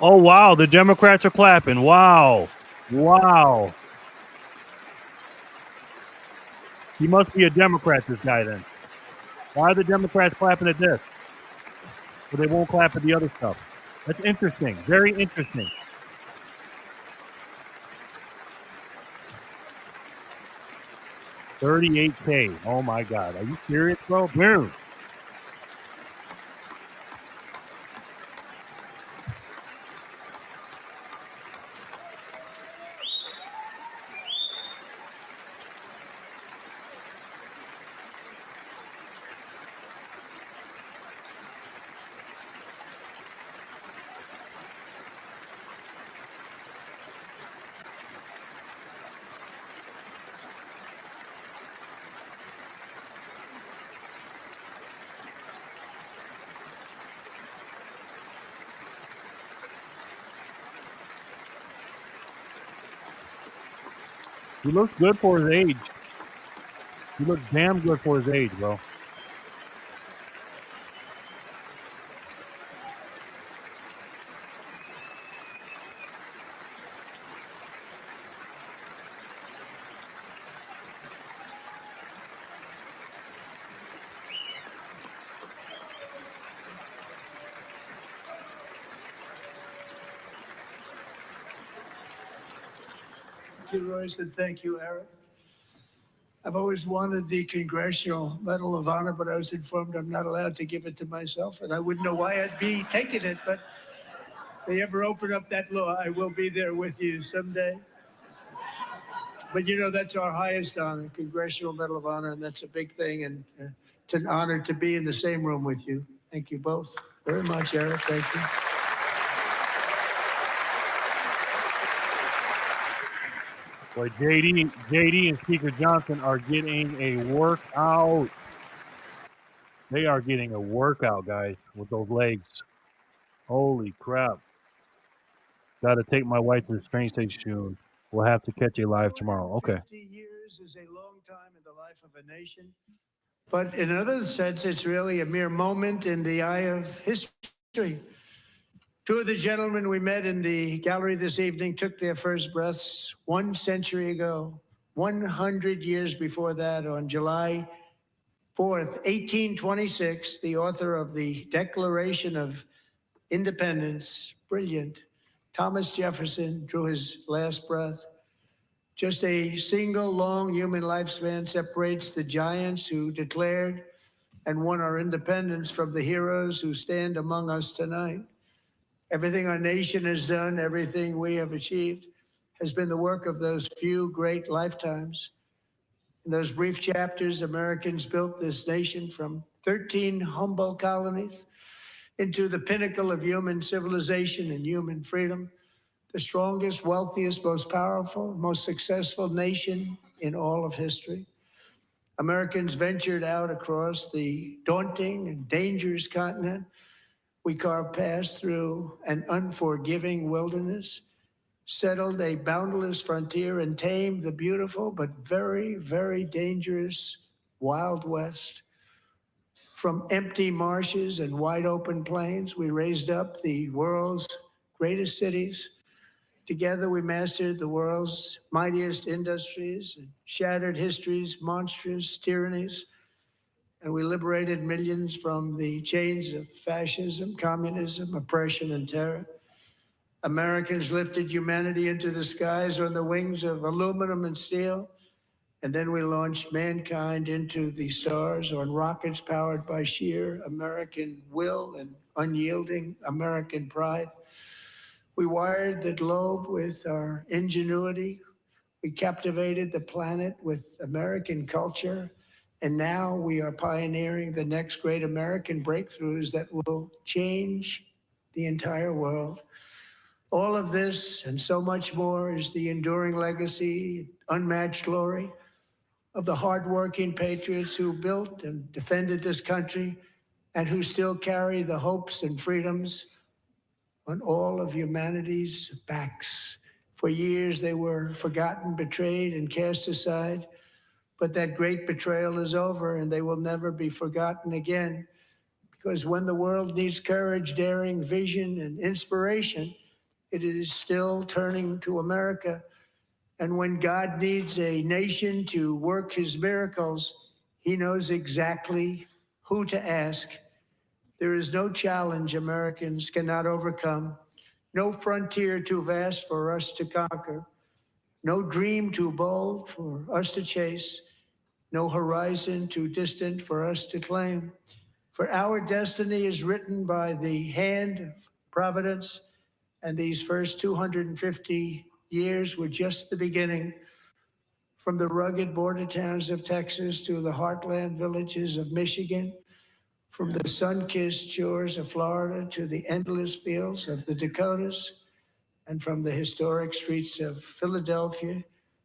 Oh, wow. The Democrats are clapping. Wow. Wow. He must be a Democrat, this guy, then. Why are the Democrats clapping at this? But they won't clap at the other stuff. That's interesting. Very interesting. $38K. Oh, my God. Are you serious, bro? Boom. He looks good for his age. He looks damn good for his age, bro. Thank you, Royce, and thank you, Eric. I've always wanted the Congressional Medal of Honor, but I was informed I'm not allowed to give it to myself, and I wouldn't know why I'd be taking it, but if they ever open up that law, I will be there with you someday. But you know, that's our highest honor, Congressional Medal of Honor, and that's a big thing, and it's an honor to be in the same room with you. Thank you both very much, Eric. Thank you. Boy, JD and Speaker Johnson are getting a workout. They are getting a workout, guys, with those legs. Holy crap. Got to take my wife to the train station soon. We'll have to catch a live tomorrow. Okay. 50 years is a long time in the life of a nation. But in another sense, it's really a mere moment in the eye of history. Two of the gentlemen we met in the gallery this evening took their first breaths 1 century ago, 100 years before that, on July 4th, 1826, the author of the Declaration of Independence, brilliant, Thomas Jefferson, drew his last breath. Just a single long human lifespan separates the giants who declared and won our independence from the heroes who stand among us tonight. Everything our nation has done, everything we have achieved, has been the work of those few great lifetimes. In those brief chapters, Americans built this nation from 13 humble colonies into the pinnacle of human civilization and human freedom, the strongest, wealthiest, most powerful, most successful nation in all of history. Americans ventured out across the daunting and dangerous continent. We carved paths through an unforgiving wilderness, settled a boundless frontier, and tamed the beautiful but very, very dangerous Wild West. From empty marshes and wide open plains, we raised up the world's greatest cities. Together, we mastered the world's mightiest industries and shattered history's monstrous tyrannies. And we liberated millions from the chains of fascism, communism, oppression, and terror. Americans lifted humanity into the skies on the wings of aluminum and steel. And then we launched mankind into the stars on rockets powered by sheer American will and unyielding American pride. We wired the globe with our ingenuity. We captivated the planet with American culture. And now we are pioneering the next great American breakthroughs that will change the entire world. All of this and so much more is the enduring legacy, unmatched glory of the hardworking patriots who built and defended this country and who still carry the hopes and freedoms on all of humanity's backs. For years, they were forgotten, betrayed, and cast aside. But that great betrayal is over, and they will never be forgotten again. Because when the world needs courage, daring, vision, and inspiration, it is still turning to America. And when God needs a nation to work his miracles, he knows exactly who to ask. There is no challenge Americans cannot overcome, no frontier too vast for us to conquer, no dream too bold for us to chase, no horizon too distant for us to claim. For our destiny is written by the hand of providence, and these first 250 years were just the beginning. From the rugged border towns of Texas to the heartland villages of Michigan, from the sun-kissed shores of Florida to the endless fields of the Dakotas, and from the historic streets of Philadelphia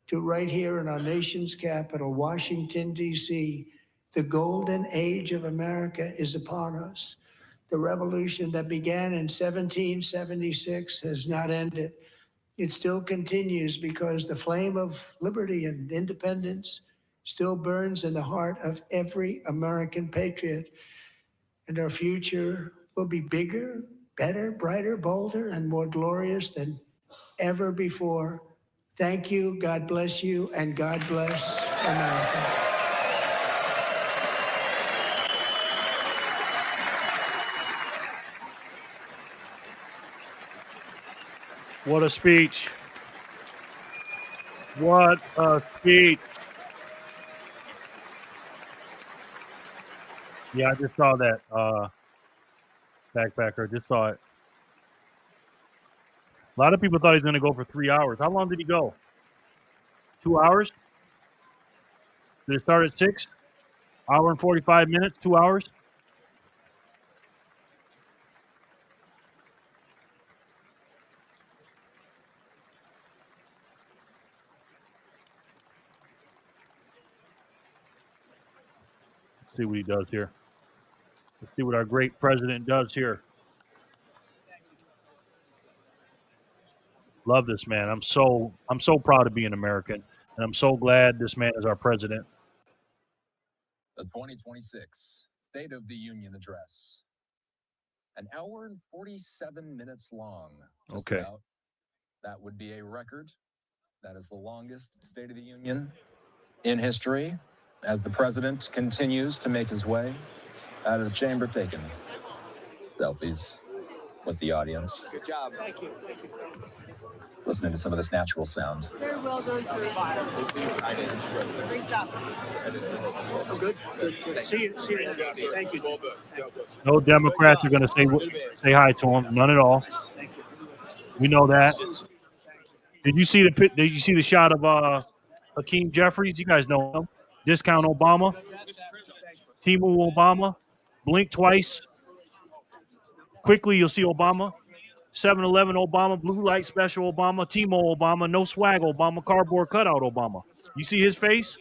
to right here in our nation's capital, Washington, D.C., the golden age of America is upon us. The revolution that began in 1776 has not ended. It still continues because the flame of liberty and independence still burns in the heart of every American patriot. And our future will be bigger, better, brighter, bolder, and more glorious than ever before. Thank you, God bless you, and God bless America. What a speech. What a speech. Yeah, I just saw that. Backpacker, just saw it. A lot of people thought he was going to go for 3 hours. How long did he go? 2 hours? Did it start at 6? Hour and 45 minutes, 2 hours? Let's see what he does here. Let's see what our great president does here. Love this man. I'm so proud to be an American, and I'm so glad this man is our president. The 2026 State of the Union Address. An hour and 47 minutes long. Okay. About. That would be a record. That is the longest State of the Union in history as the president continues to make his way out of the chamber, taking selfies with the audience. Good job. Thank you. Thank you. Listening to some of this natural sound. Very well done, Great job. Oh, good. See you. Thank you. No Democrats are going to say hi to him. None at all. Thank you. We know that. Did you see the shot of Hakeem Jeffries? You guys know him. Discount Obama. Timu Obama. Blink twice. Quickly, you'll see Obama. 7-Eleven Obama, blue light special Obama, T-Mo Obama, no swag Obama, cardboard cutout Obama. You see his face?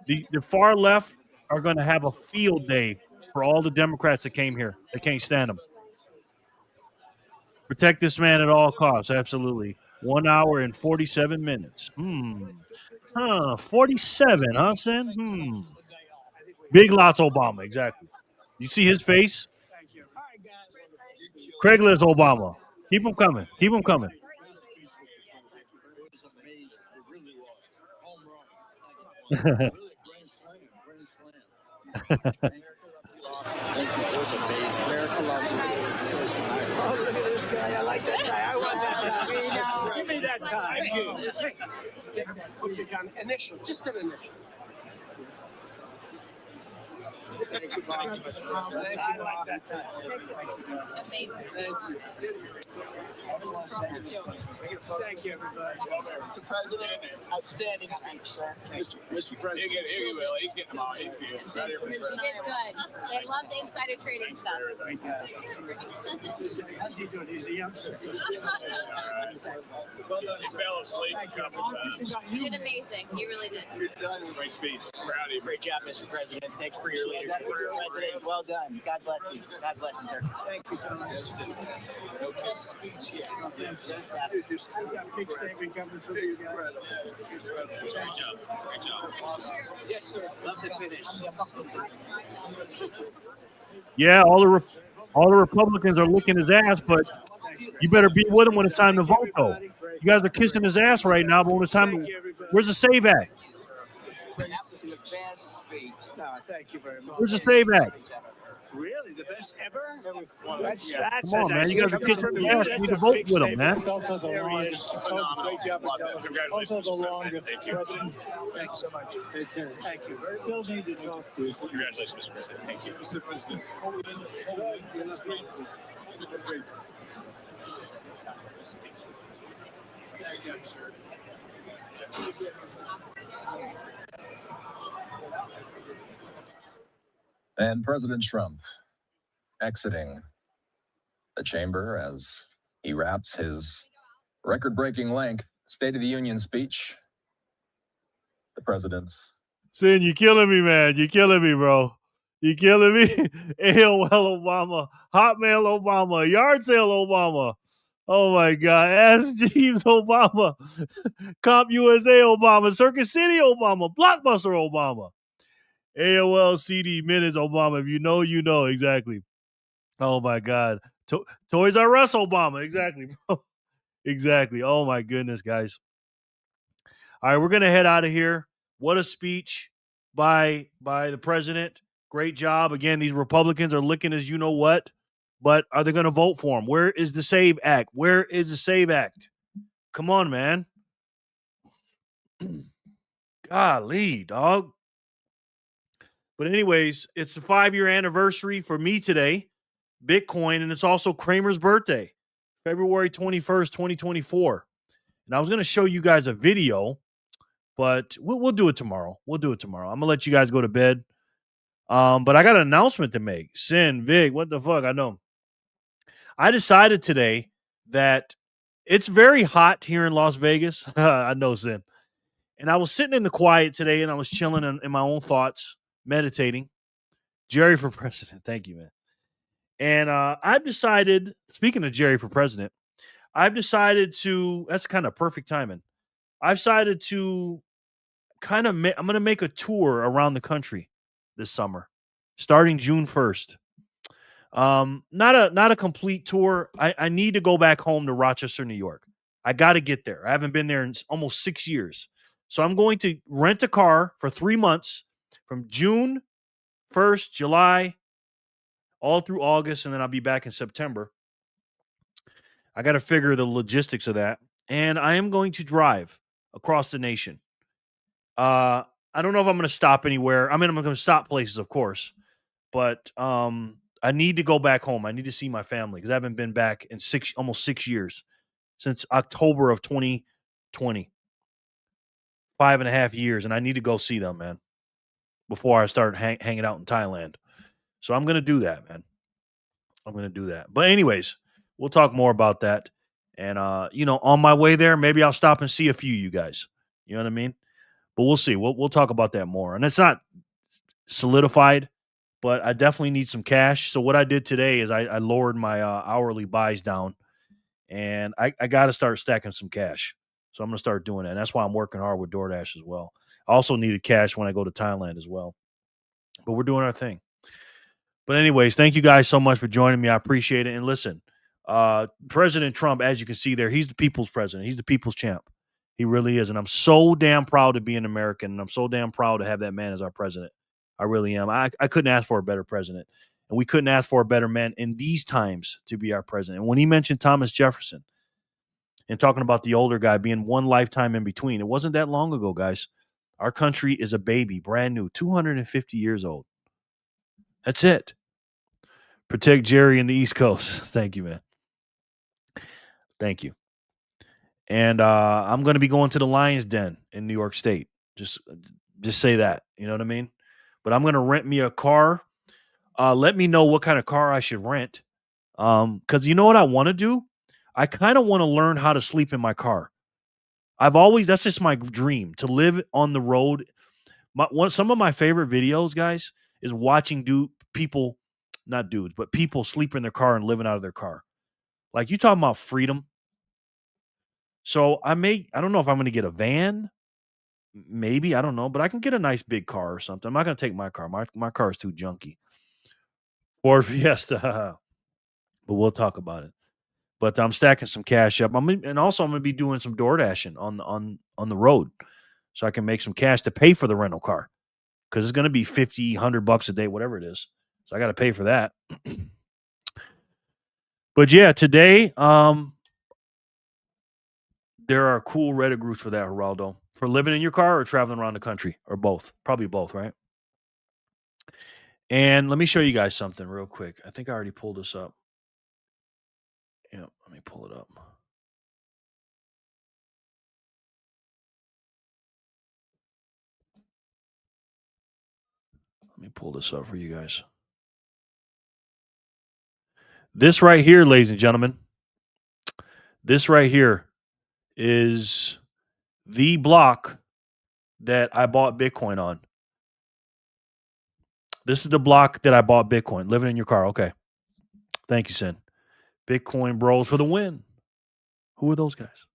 The far left are going to have a field day for all the Democrats that came here. They can't stand him. Protect this man at all costs, absolutely. 1 hour and 47 minutes. 47, huh, Sen? Big lots Obama, exactly. You see his face? Craigslist Obama. Keep him coming. Keep him coming. Oh, look at this guy. I like that tie. I want that tie. Give me that tie. Thank you. Okay, John. Initial. Just an initial. Thank you, boss. I like that tie. Amazing. Thank you, everybody. Mr. President, outstanding speech, sir. Mr. President. He will. He's getting them all. He's good. You did good. They love the insider trading stuff. How's he doing? He's a youngster. He fell asleep a couple times. You did amazing. You really did. Great speech. Proud of you. Great job, Mr. President. Thanks for your leadership. Mr. President, well done. God bless you. God bless you, sir. Thank you, fellas. No best speech yet. Dude, this is a big statement coming from you guys. Great job. Great job. Yes, sir. Love the finish. Yeah, all the Republicans are licking his ass, but You better be with him when it's time to Thank vote, you, though. everybody. You guys are kissing his ass right now, but when it's time Thank to, you, everybody. where's the Save Act? That was the best speech. No, thank you very much. Where's the Save Act? Really, the best ever? That's Come on, a man. nice You guys are coming kissing from his you. ass. You That's need to a vote big with him, man. statement. Also the There he longest. is. Phenomenal. Great job Love on it. television. Congratulations, Also the Mr. President. longest Thank you. president. Thank you so much. Take care. Thank you very much. Still need to talk to you. Congratulations, Mr. President. Thank you. Mr. President. That's great. That's great. Thank you, sir. And President Trump exiting the chamber as he wraps his record-breaking length State of the Union speech. The president's Sin, you killing me, man. You killing me, bro. You killing me. AOL Obama, Hotmail Obama, Yard Sale Obama. Oh my God. Ask Jeeves Obama, Comp USA Obama, Circuit City Obama, Blockbuster Obama, AOL CD Minutes Obama. If you know, you know. Exactly. Oh my God. Toys R Us Obama. Exactly, bro. Exactly. Oh my goodness, guys. All right, we're gonna head out of here. What a speech by the president. Great job. Again, these Republicans are licking as you know what, but are they gonna vote for him? Where is the SAVE Act? Where is the SAVE Act? Come on, man. Golly, dog. But anyways, it's the 5-year anniversary for me today, Bitcoin, and it's also Kramer's birthday, February 21st, 2024. And I was gonna show you guys a video, but we'll do it tomorrow. We'll do it tomorrow. I'm gonna let you guys go to bed. But I got an announcement to make. Sin, Vig, what the fuck? I know. I decided today that it's very hot here in Las Vegas. I know, Sin. And I was sitting in the quiet today and I was chilling in my own thoughts, meditating. Jerry for president. Thank you, man. And I've decided, speaking of Jerry for president, I've decided to, that's kind of perfect timing. I've decided to I'm going to make a tour around the country this summer, starting June 1st. Not a complete tour. I need to go back home to Rochester, New York. I got to get there. I haven't been there in almost 6 years. So I'm going to rent a car for 3 months from June 1st, July, all through August, and then I'll be back in September. I got to figure the logistics of that. And I am going to drive across the nation. I don't know if I'm going to stop anywhere. I mean, I'm going to stop places, of course, but I need to go back home. I need to see my family because I haven't been back in almost 6 years, since October of 2020. 5.5 years, and I need to go see them, man, before I start hanging out in Thailand. So I'm going to do that, man. I'm going to do that. But anyways, we'll talk more about that. And, on my way there, maybe I'll stop and see a few of you guys. You know what I mean? But we'll see. We'll talk about that more. And it's not solidified, but I definitely need some cash. So what I did today is I lowered my hourly buys down, and I got to start stacking some cash. So I'm going to start doing that. And that's why I'm working hard with DoorDash as well. I also needed cash when I go to Thailand as well. But we're doing our thing. But anyways, thank you guys so much for joining me. I appreciate it. And listen, President Trump, as you can see there, he's the people's president. He's the people's champ. He really is. And I'm so damn proud to be an American. And I'm so damn proud to have that man as our president. I really am. I couldn't ask for a better president. And we couldn't ask for a better man in these times to be our president. And when he mentioned Thomas Jefferson and talking about the older guy being one lifetime in between, it wasn't that long ago, guys. Our country is a baby, brand new, 250 years old. That's it. Protect Jerry and the East Coast. Thank you, man. Thank you. And I'm going to be going to the Lion's Den in New York State. Just say that. You know what I mean? But I'm going to rent me a car. Let me know what kind of car I should rent. Because you know what I want to do? I kind of want to learn how to sleep in my car. That's just my dream, to live on the road. Some of my favorite videos, guys, is watching people sleep in their car and living out of their car. Like, you talking about freedom. So I don't know if I'm going to get a van. Maybe, I don't know, but I can get a nice big car or something. I'm not going to take my car. My car is too junky. Ford Fiesta. But we'll talk about it. But I'm stacking some cash up. And also I'm going to be doing some door dashing on the road, so I can make some cash to pay for the rental car, because it's going to be $50, $100 a day, whatever it is. So I got to pay for that. But yeah, today there are cool Reddit groups for that, Geraldo. For living in your car or traveling around the country, or both. Probably both, right? And let me show you guys something real quick. I think I already pulled this up. Yeah, let me pull it up. Let me pull this up for you guys. This right here, ladies and gentlemen, this right here is the block that I bought Bitcoin on. This is the block that I bought Bitcoin. Living in your car. Okay. Thank you, Sin. Bitcoin bros for the win. Who are those guys?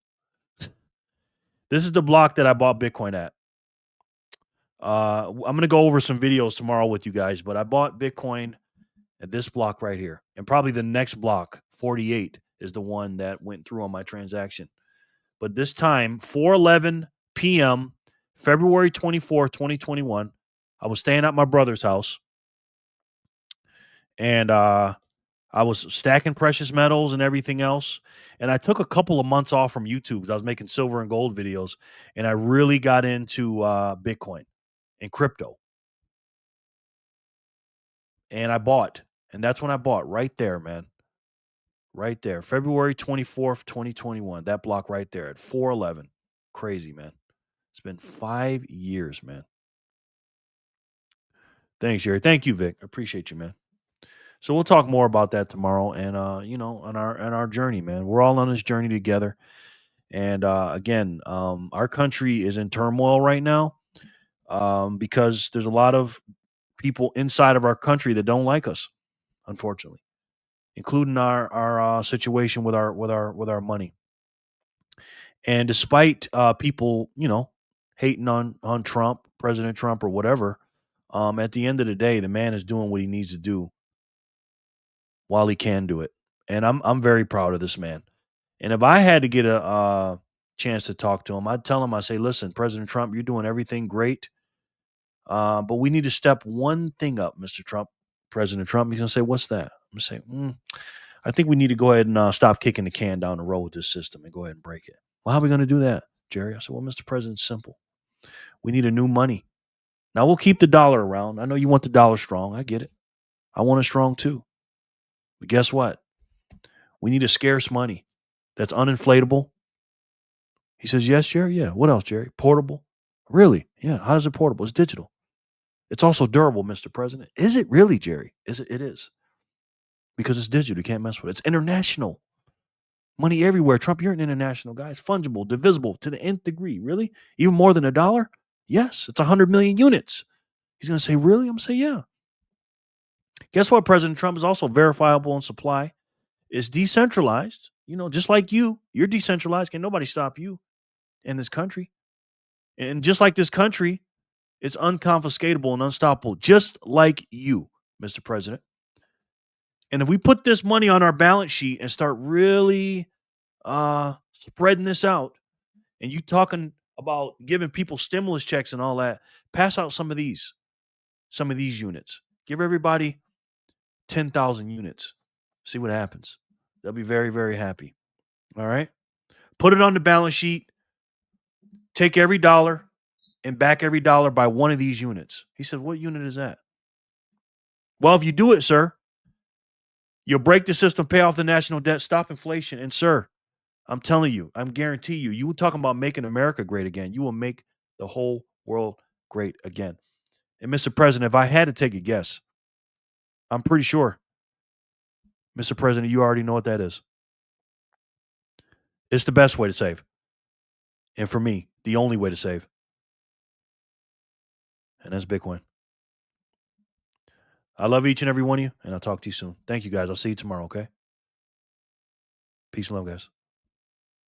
This is the block that I bought Bitcoin at. I'm going to go over some videos tomorrow with you guys, but I bought Bitcoin at this block right here. And probably the next block, 48, is the one that went through on my transaction. But this time, 4:11 p.m., February 24th, 2021, I was staying at my brother's house. And I was stacking precious metals and everything else. And I took a couple of months off from YouTube because I was making silver and gold videos. And I really got into Bitcoin and crypto. And I bought. And that's when I bought, right there, man. Right there. February 24th, 2021. That block right there at 4:11. Crazy, man. It's been 5 years, man. Thanks, Jerry. Thank you, Vic. I appreciate you, man. So we'll talk more about that tomorrow, and on our journey, man. We're all on this journey together. And again, our country is in turmoil right now, because there's a lot of people inside of our country that don't like us, unfortunately, including our situation with our money. And despite people, hating on Trump, President Trump, or whatever, at the end of the day, the man is doing what he needs to do while he can do it. And I'm very proud of this man. And if I had to get a chance to talk to him, I'd tell him, I say, listen, President Trump, you're doing everything great, but we need to step one thing up, Mr. Trump, President Trump. He's gonna say, what's that? I'm gonna say, I think we need to go ahead and stop kicking the can down the road with this system and go ahead and break it. Well, how are we going to do that, Jerry? I said, well, Mr. President, it's simple. We need a new money. Now, we'll keep the dollar around. I know you want the dollar strong. I get it. I want it strong too. But guess what? We need a scarce money that's uninflatable. He says, yes, Jerry? Yeah. What else, Jerry? Portable? Really? Yeah. How is it portable? It's digital. It's also durable, Mr. President. Is it really, Jerry? Is it? It is. Because it's digital. You can't mess with it. It's international. Money everywhere. Trump, you're an international guy. It's fungible, divisible to the nth degree. Really? Even more than $1? Yes. It's 100 million units. He's going to say, really? I'm going to say, yeah. Guess what? President Trump is also verifiable in supply. It's decentralized. Just like you. You're decentralized. Can nobody stop you in this country? And just like this country, it's unconfiscatable and unstoppable, just like you, Mr. President. And if we put this money on our balance sheet and start really spreading this out, and you talking about giving people stimulus checks and all that, pass out some of these units. Give everybody 10,000 units. See what happens. They'll be very, very happy. All right? Put it on the balance sheet. Take every dollar and back every dollar by one of these units. He said, what unit is that? Well, if you do it, sir, you'll break the system, pay off the national debt, stop inflation. And, sir, I'm telling you, I'm guarantee you, you were talking about making America great again. You will make the whole world great again. And Mr. President, if I had to take a guess, I'm pretty sure, Mr. President, you already know what that is. It's the best way to save. And for me, the only way to save. And that's Bitcoin. I love each and every one of you, and I'll talk to you soon. Thank you, guys. I'll see you tomorrow, okay? Peace and love, guys.